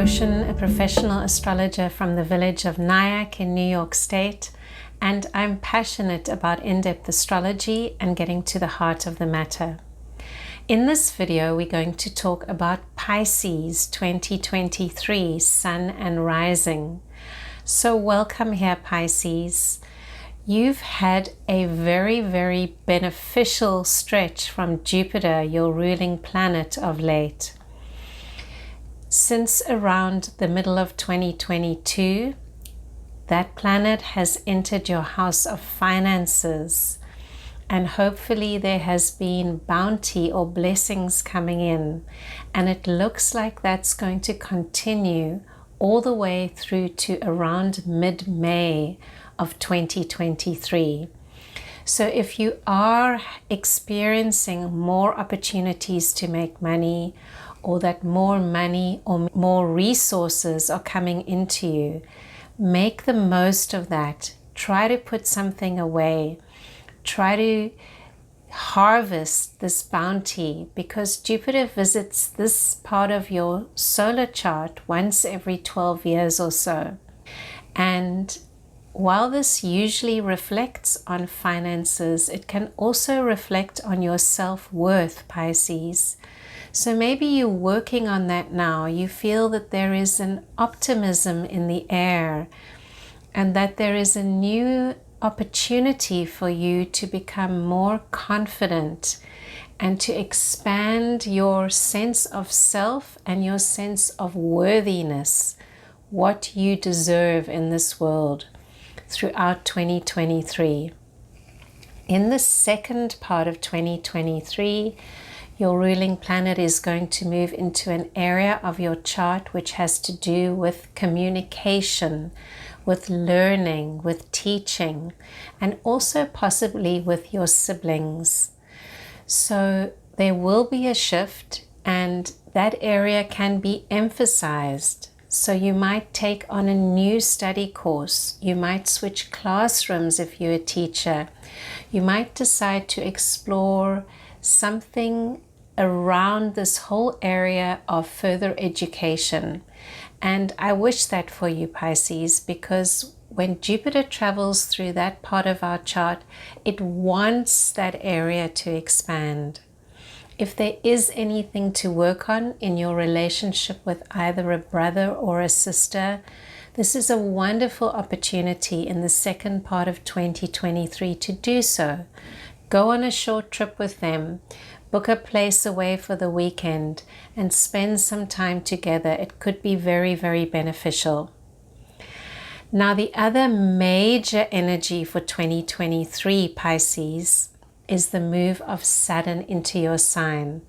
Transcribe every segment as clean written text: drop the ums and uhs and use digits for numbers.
Goshen, a professional astrologer from the village of Nyack in New York State, and I'm passionate about in-depth astrology and getting to the heart of the matter. In this video, we're going to talk about Pisces 2023, Sun and Rising. So welcome here, Pisces. You've had a very beneficial stretch from Jupiter, your ruling planet, of late. Since around the middle of 2022, that planet has entered your house of finances, and hopefully there has been bounty or blessings coming in, and it looks like that's going to continue all the way through to around mid-May of 2023. So if you are experiencing more opportunities to make money, or that more money or more resources are coming into you, make the most of that. Try to put something away. Try to harvest this bounty, because Jupiter visits this part of your solar chart once every 12 years or so. And while this usually reflects on finances, it can also reflect on your self-worth, Pisces. So maybe you're working on that now. You feel that there is an optimism in the air and that there is a new opportunity for you to become more confident and to expand your sense of self and your sense of worthiness, what you deserve in this world throughout 2023. In the second part of 2023, your ruling planet is going to move into an area of your chart which has to do with communication, with learning, with teaching, and also possibly with your siblings. So there will be a shift, and that area can be emphasized. So you might take on a new study course. You might switch classrooms if you're a teacher. You might decide to explore something around this whole area of further education. And I wish that for you, Pisces, because when Jupiter travels through that part of our chart, it wants that area to expand. If there is anything to work on in your relationship with either a brother or a sister, this is a wonderful opportunity in the second part of 2023 to do so. Go on a short trip with them, book a place away for the weekend, and spend some time together. It could be very beneficial. Now, the other major energy for 2023, Pisces, is the move of Saturn into your sign.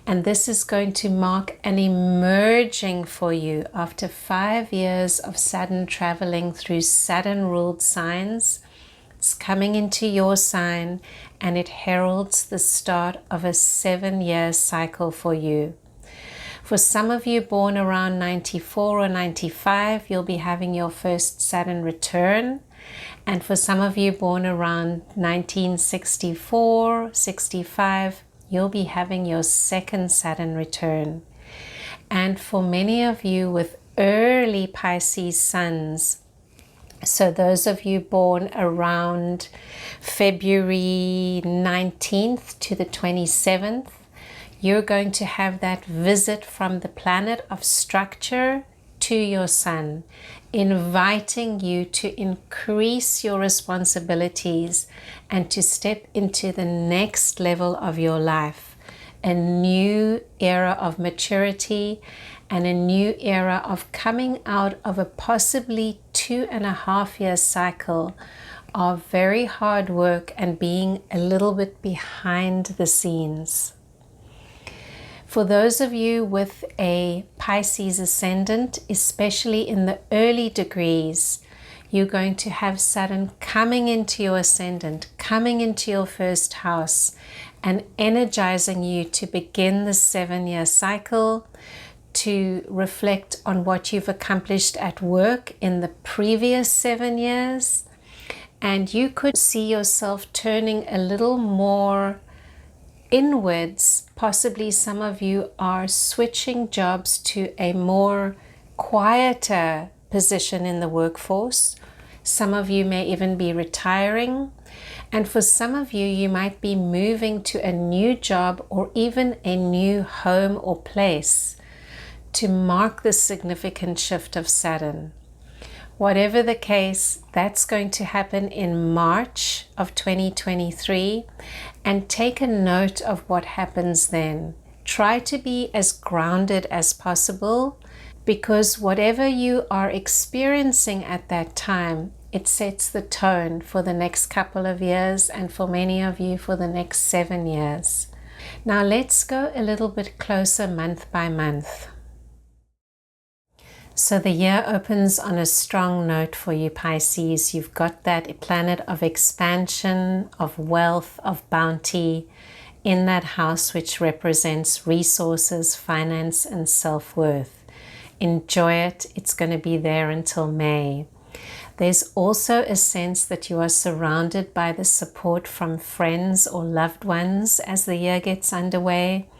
And this is going to mark an emerging for you after 5 years of Saturn traveling through Saturn-ruled signs. It's coming into your sign, and it heralds the start of a 7-year cycle for you. For some of you born around 94 or 95, you'll be having your first Saturn return. And for some of you born around 1964, 65, you'll be having your second Saturn return. And for many of you with early Pisces suns, so those of you born around February 19th to the 27th, you're going to have that visit from the planet of structure to your sun, inviting you to increase your responsibilities and to step into the next level of your life, a new era of maturity and a new era of coming out of a possibly 2.5-year cycle of very hard work and being a little bit behind the scenes. For those of you with a Pisces Ascendant, especially in the early degrees, you're going to have Saturn coming into your Ascendant, coming into your first house, and energizing you to begin the 7-year cycle, to reflect on what you've accomplished at work in the previous 7 years. And you could see yourself turning a little more inwards. Possibly some of you are switching jobs to a more quieter position in the workforce. Some of you may even be retiring. And for some of you, you might be moving to a new job or even a new home or place to mark the significant shift of Saturn. Whatever the case, that's going to happen in March of 2023, and take a note of what happens then. Try to be as grounded as possible, because whatever you are experiencing at that time, it sets the tone for the next couple of years, and for many of you for the next 7 years. Now let's go a little bit closer month by month. So the year opens on a strong note for you, Pisces. You've got that planet of expansion, of wealth, of bounty in that house, which represents resources, finance, and self-worth. Enjoy it. It's going to be there until May. There's also a sense that you are surrounded by the support from friends or loved ones as the year gets underway.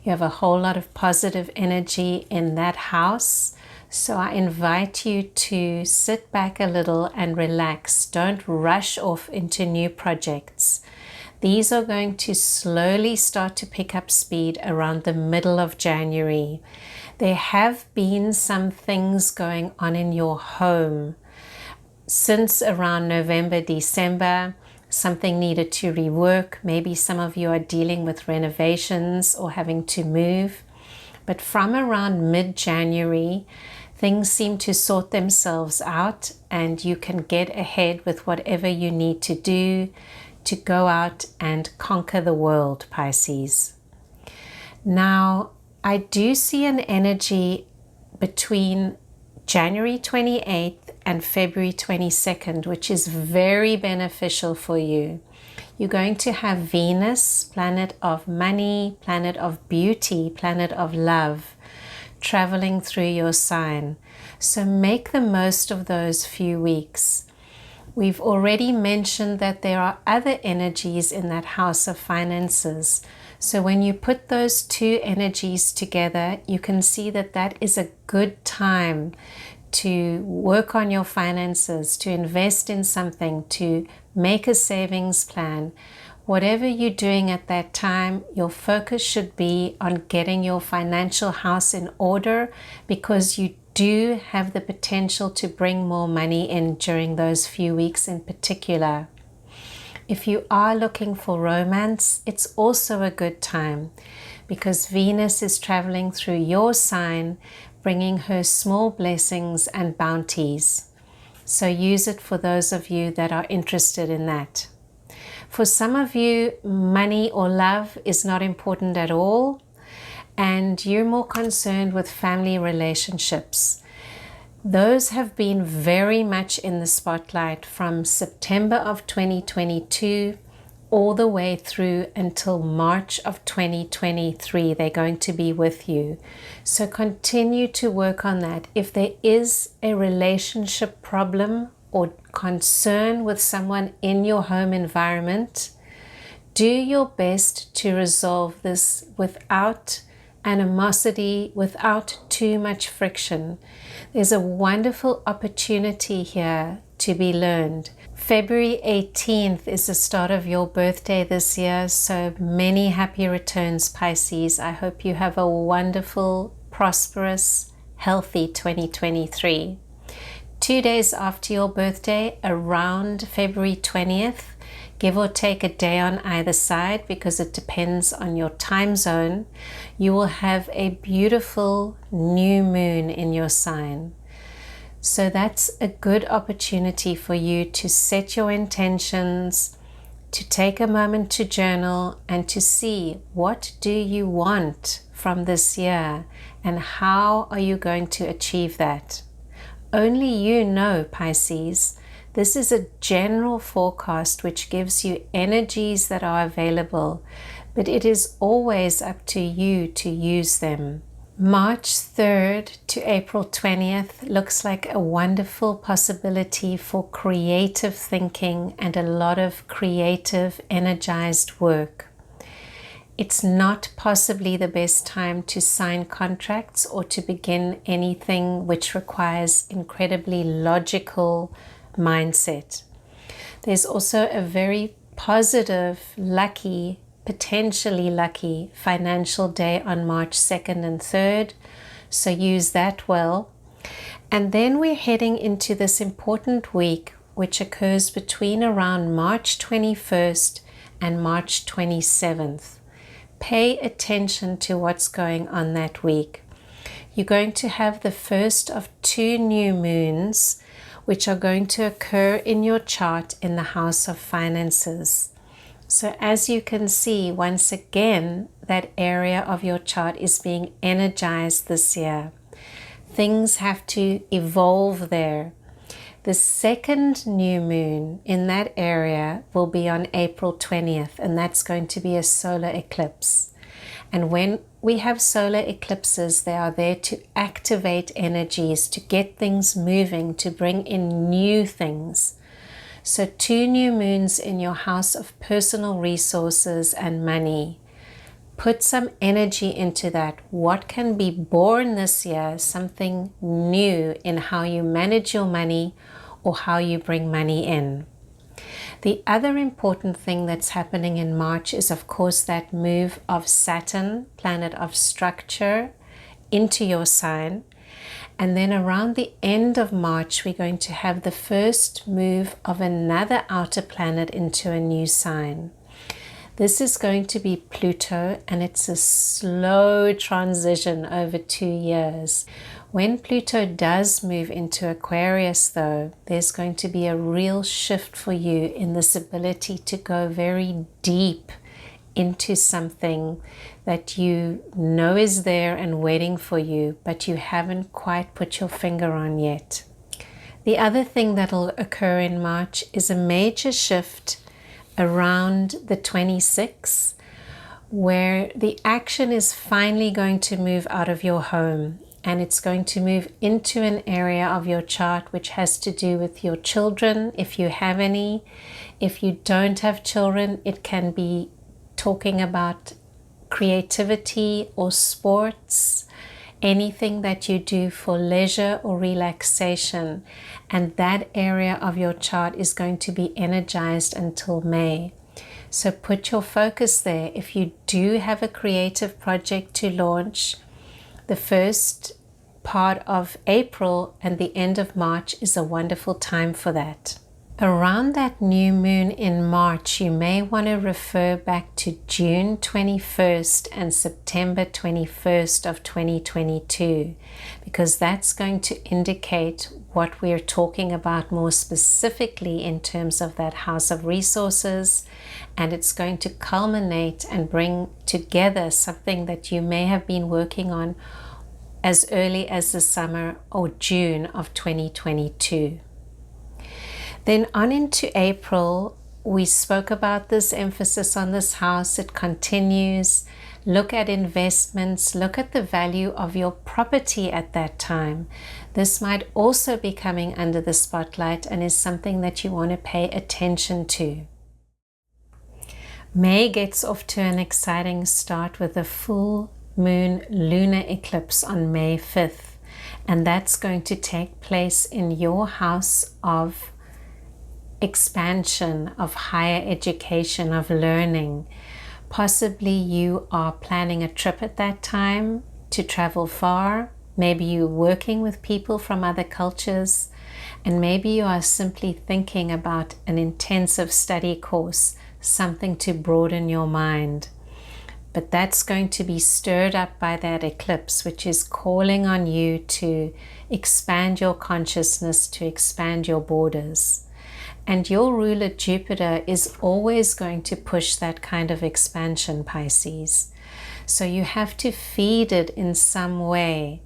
You have a whole lot of positive energy in that house. So I invite you to sit back a little and relax. Don't rush off into new projects. These are going to slowly start to pick up speed around the middle of January. There have been some things going on in your home since around November, December. Something needed to rework. Maybe some of you are dealing with renovations or having to move. But from around mid-January, things seem to sort themselves out, and you can get ahead with whatever you need to do to go out and conquer the world, Pisces. Now, I do see an energy between January 28th and February 22nd, which is very beneficial for you. You're going to have Venus, planet of money, planet of beauty, planet of love, traveling through your sign. So make the most of those few weeks. We've already mentioned that there are other energies in that house of finances. So when you put those two energies together, you can see that that is a good time to work on your finances, to invest in something, to make a savings plan. Whatever you're doing at that time, your focus should be on getting your financial house in order, because you do have the potential to bring more money in during those few weeks in particular. If you are looking for romance, it's also a good time, because Venus is traveling through your sign, bringing her small blessings and bounties. So use it for those of you that are interested in that. For some of you, money or love is not important at all, and you're more concerned with family relationships. Those have been very much in the spotlight from September of 2022 all the way through until March of 2023. They're going to be with you. So continue to work on that. If there is a relationship problem or concern with someone in your home environment, do your best to resolve this without animosity, without too much friction. There's a wonderful opportunity here to be learned. February 18th is the start of your birthday this year, so many happy returns, Pisces. I hope you have a wonderful, prosperous, healthy 2023. 2 days after your birthday, around February 20th, give or take a day on either side, because it depends on your time zone, you will have a beautiful new moon in your sign. So that's a good opportunity for you to set your intentions, to take a moment to journal, and to see what do you want from this year and how are you going to achieve that. Only you know, Pisces. This is a general forecast which gives you energies that are available, but it is always up to you to use them. March 3rd to April 20th looks like a wonderful possibility for creative thinking and a lot of creative, energized work. It's not possibly the best time to sign contracts or to begin anything which requires incredibly logical mindset. There's also a very positive, lucky, potentially lucky financial day on March 2nd and 3rd. So use that well. And then we're heading into this important week, which occurs between around March 21st and March 27th. Pay attention to what's going on that week. You're going to have the first of 2 new moons, which are going to occur in your chart in the house of finances. So as you can see, once again, that area of your chart is being energized this year. Things have to evolve there. The second new moon in that area will be on April 20th, and that's going to be a solar eclipse. And when we have solar eclipses, they are there to activate energies, to get things moving, to bring in new things. So 2 new moons in your house of personal resources and money. Put some energy into that. What can be born this year? Something new in how you manage your money or how you bring money in. The other important thing that's happening in March is, of course, that move of Saturn, planet of structure, into your sign. And then around the end of March, we're going to have the first move of another outer planet into a new sign. This is going to be Pluto, and it's a slow transition over 2 years. When Pluto does move into Aquarius, though, there's going to be a real shift for you in this ability to go very deep into something that you know is there and waiting for you, but you haven't quite put your finger on yet. The other thing that'll occur in March is a major shift around the 26th, where the action is finally going to move out of your home, and it's going to move into an area of your chart which has to do with your children, if you have any. If you don't have children, it can be talking about creativity or sports, anything that you do for leisure or relaxation, and that area of your chart is going to be energized until May. So put your focus there. If you do have a creative project to launch, the first part of April and the end of March is a wonderful time for that. Around that new moon in March, you may want to refer back to June 21st and September 21st of 2022, because that's going to indicate what we're talking about more specifically in terms of that house of resources, and it's going to culminate and bring together something that you may have been working on as early as the summer or June of 2022. Then on into April, we spoke about this emphasis on this house. It continues. Look at investments. Look at the value of your property at that time. This might also be coming under the spotlight and is something that you want to pay attention to. May gets off to an exciting start with a full moon lunar eclipse on May 5th. And that's going to take place in your house of expansion, of higher education, of learning. Possibly you are planning a trip at that time to travel far. Maybe you're working with people from other cultures, and maybe you are simply thinking about an intensive study course, something to broaden your mind. But that's going to be stirred up by that eclipse, which is calling on you to expand your consciousness, to expand your borders. And your ruler Jupiter is always going to push that kind of expansion, Pisces. So you have to feed it in some way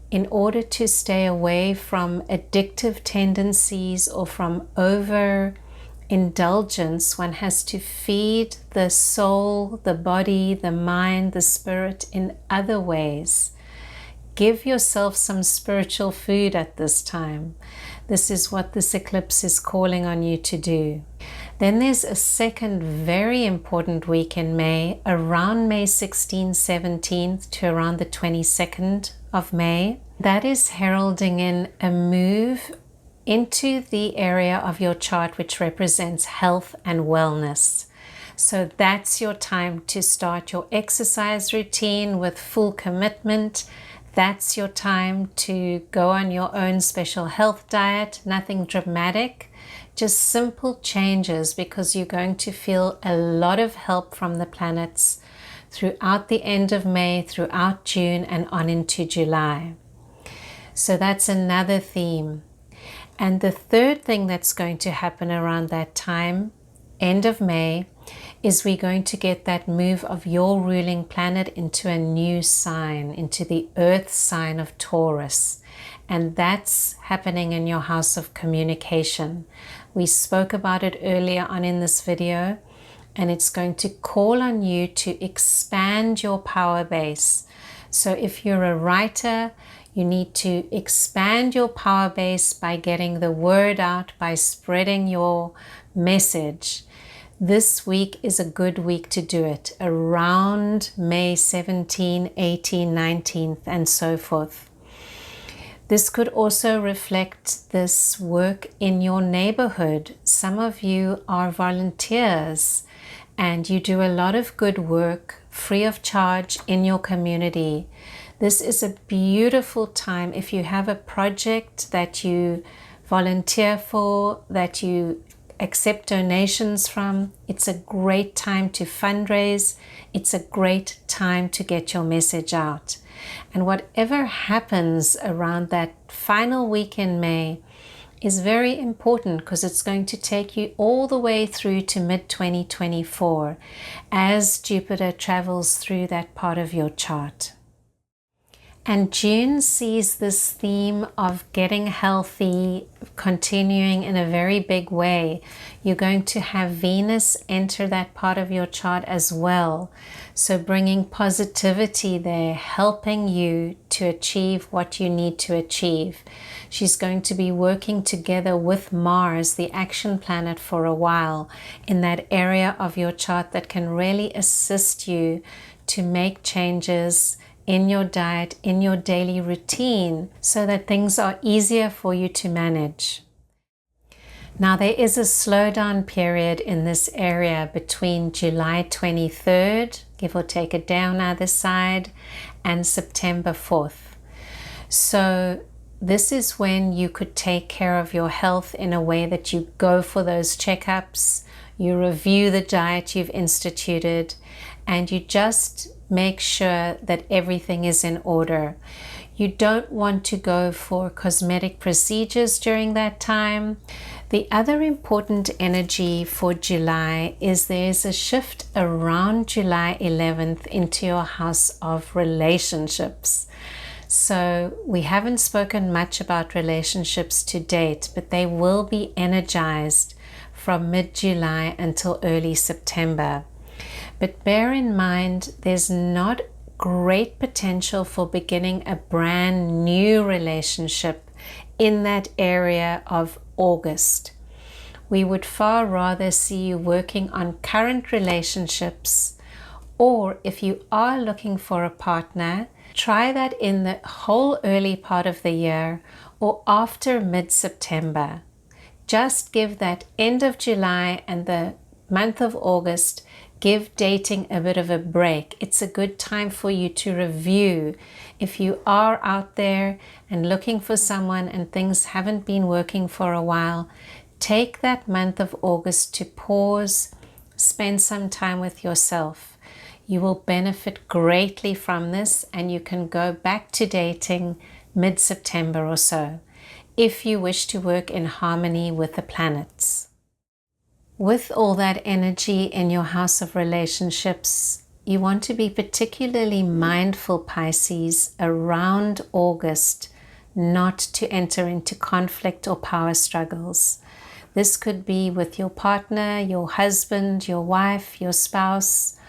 in order to stay away from addictive tendencies or from overindulgence. One has to feed the soul, the body, the mind, the spirit in other ways. Give yourself some spiritual food at this time. This is what this eclipse is calling on you to do. Then there's a second very important week in May, around May 16th, 17th to around the 22nd of May. That is heralding in a move into the area of your chart which represents health and wellness. So that's your time to start your exercise routine with full commitment. That's your time to go on your own special health diet, nothing dramatic, just simple changes, because you're going to feel a lot of help from the planets throughout the end of May, throughout June, and on into July. So that's another theme. And the third thing that's going to happen around that time, end of May, is we're going to get that move of your ruling planet into a new sign, into the earth sign of Taurus. And that's happening in your house of communication. We spoke about it earlier on in this video, and it's going to call on you to expand your power base. So if you're a writer, you need to expand your power base by getting the word out, by spreading your message. This week is a good week to do it, around May 17, 18, 19th, and so forth. This could also reflect this work in your neighborhood. Some of you are volunteers and you do a lot of good work free of charge in your community. This is a beautiful time if you have a project that you volunteer for, that you accept donations from. It's a great time to fundraise. It's a great time to get your message out. And whatever happens around that final week in May is very important, because it's going to take you all the way through to mid-2024 as Jupiter travels through that part of your chart. And June sees this theme of getting healthy continuing in a very big way. You're going to have Venus enter that part of your chart as well. So bringing positivity there, helping you to achieve what you need to achieve. She's going to be working together with Mars, the action planet, for a while in that area of your chart that can really assist you to make changes in your diet, in your daily routine, so that things are easier for you to manage. Now, there is a slowdown period in this area between July 23rd, give or take a day on either side, and September 4th. So this is when you could take care of your health in a way that you go for those checkups, you review the diet you've instituted, and you just make sure that everything is in order. You don't want to go for cosmetic procedures during that time. The other important energy for July is there's a shift around July 11th into your house of relationships. So we haven't spoken much about relationships to date, but they will be energized from mid-July until early September. But bear in mind, there's not great potential for beginning a brand new relationship in that area of August. We would far rather see you working on current relationships, or if you are looking for a partner, try that in the whole early part of the year or after mid-September. Just give that end of July and the month of August, give dating a bit of a break. It's a good time for you to review. If you are out there and looking for someone and things haven't been working for a while, take that month of August to pause, spend some time with yourself. You will benefit greatly from this, and you can go back to dating mid-September or so, if you wish to work in harmony with the planets. With all that energy in your house of relationships, you want to be particularly mindful, Pisces, around August, not to enter into conflict or power struggles. This could be with your partner, your husband, your wife, your spouse,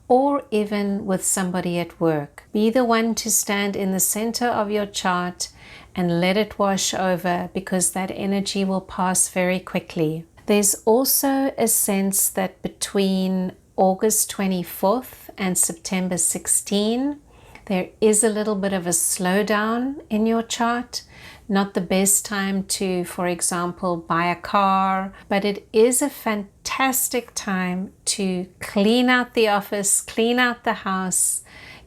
or even with somebody at work. Be the one to stand in the center of your chart and let it wash over, because that energy will pass very quickly. There's also a sense that between August 24th and September 16, there is a little bit of a slowdown in your chart. Not the best time to, for example, buy a car, but it is a fantastic time to clean out the office, clean out the house,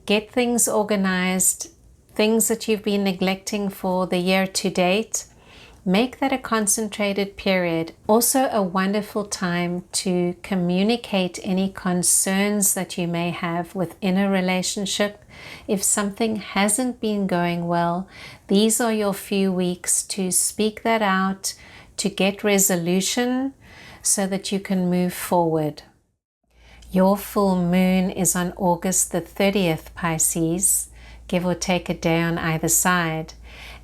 get things organized, things that you've been neglecting for the year to date. Make that a concentrated period. Also a wonderful time to communicate any concerns that you may have within a relationship. If something hasn't been going well, these are your few weeks to speak that out, to get resolution so that you can move forward. Your full moon is on August the 30th, Pisces, give or take a day on either side.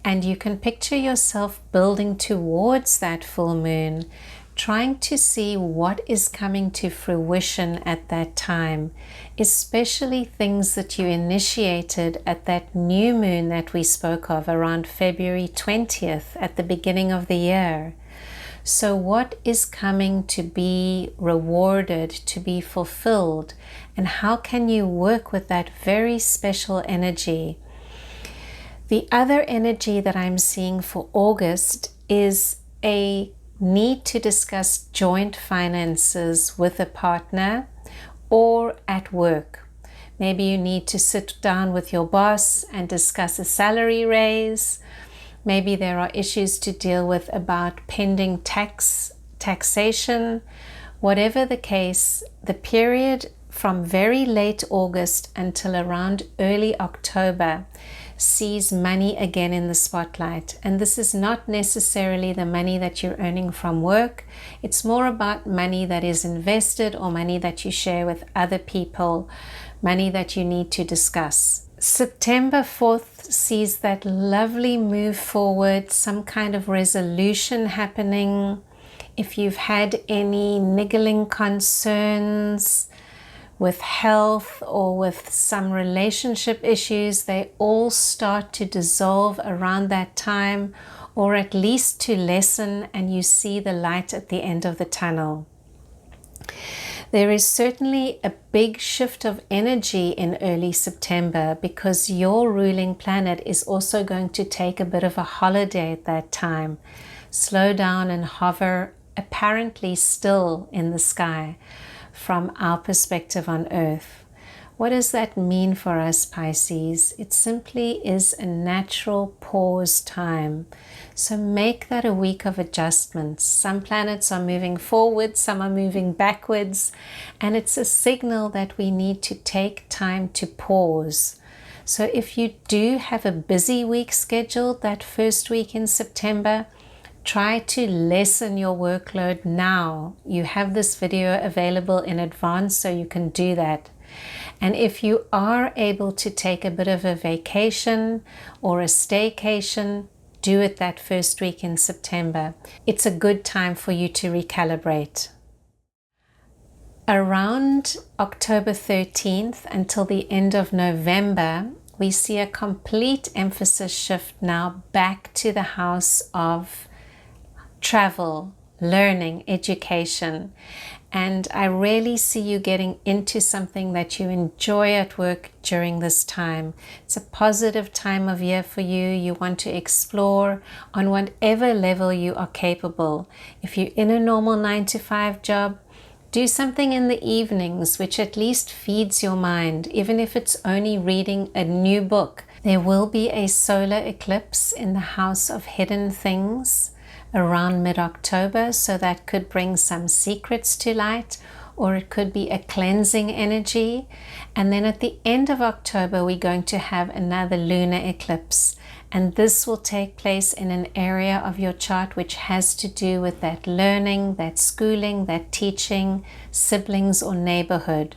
And you can picture yourself building towards that full moon, trying to see what is coming to fruition at that time, especially things that you initiated at that new moon that we spoke of around February 20th at the beginning of the year. So what is coming to be rewarded, to be fulfilled, and how can you work with that very special energy? The other energy that I'm seeing for August is a need to discuss joint finances with a partner or at work. Maybe you need to sit down with your boss and discuss a salary raise. Maybe there are issues to deal with about pending taxation. Whatever the case, the period from very late August until around early October sees money again in the spotlight. And this is not necessarily the money that you're earning from work. It's more about money that is invested or money that you share with other people, money that you need to discuss. September 4th sees that lovely move forward, some kind of resolution happening. If you've had any niggling concerns with health or with some relationship issues, they all start to dissolve around that time, or at least to lessen, and you see the light at the end of the tunnel. There is certainly a big shift of energy in early September because your ruling planet is also going to take a bit of a holiday at that time. Slow down and hover apparently still in the sky from our perspective on Earth. What does that mean for us, Pisces? It simply is a natural pause time. So make that a week of adjustments. Some planets are moving forward, some are moving backwards, and it's a signal that we need to take time to pause. So if you do have a busy week scheduled that first week in September, try to lessen your workload now. You have this video available in advance so you can do that. And if you are able to take a bit of a vacation or a staycation, do it that first week in September. It's a good time for you to recalibrate. Around October 13th until the end of November, we see a complete emphasis shift now back to the house of travel, learning, education. And I really see you getting into something that you enjoy at work during this time. It's a positive time of year for you. You want to explore on whatever level you are capable. If you're in a normal 9-to-5 job, do something in the evenings which at least feeds your mind, even if it's only reading a new book. There will be a solar eclipse in the house of hidden things around mid-October, so that could bring some secrets to light, or it could be a cleansing energy. And then at the end of October, we're going to have another lunar eclipse, and this will take place in an area of your chart which has to do with that learning, that schooling, that teaching, siblings or neighborhood.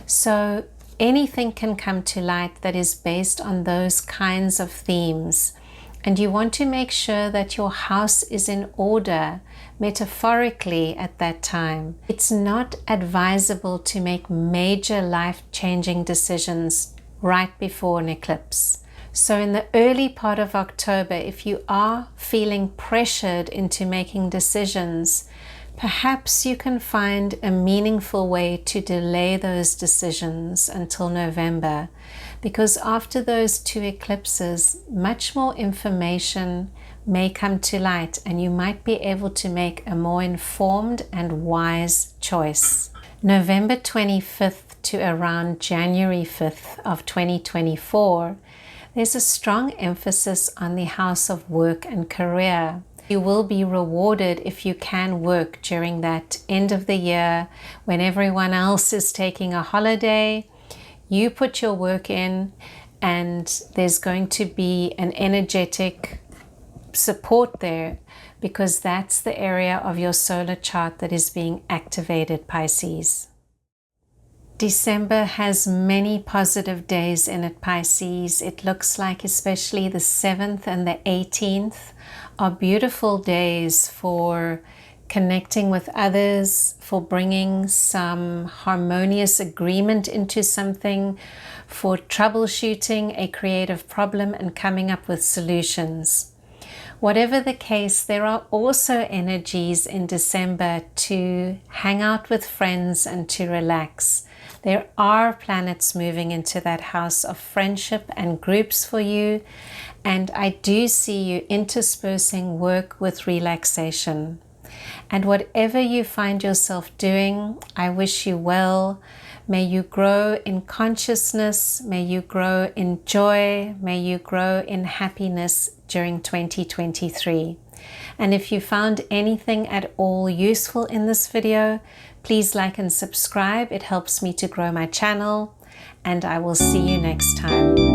So anything can come to light that is based on those kinds of themes. And you want to make sure that your house is in order, metaphorically, at that time. It's not advisable to make major life-changing decisions right before an eclipse. So in the early part of October, if you are feeling pressured into making decisions, Perhaps you can find a meaningful way to delay those decisions until November, because after those 2 eclipses, much more information may come to light and you might be able to make a more informed and wise choice. November 25th to around January 5th of 2024, there's a strong emphasis on the house of work and career. You will be rewarded if you can work during that end of the year when everyone else is taking a holiday. You put your work in and there's going to be an energetic support there, because that's the area of your solar chart that is being activated, Pisces. December has many positive days in it, Pisces. It looks like especially the 7th and the 18th are beautiful days for connecting with others, for bringing some harmonious agreement into something, for troubleshooting a creative problem and coming up with solutions. Whatever the case, there are also energies in December to hang out with friends and to relax. There are planets moving into that house of friendship and groups for you, and I do see you interspersing work with relaxation. And whatever you find yourself doing, I wish you well. May you grow in consciousness, may you grow in joy, may you grow in happiness during 2023. And if you found anything at all useful in this video, please like and subscribe. It helps me to grow my channel, and I will see you next time.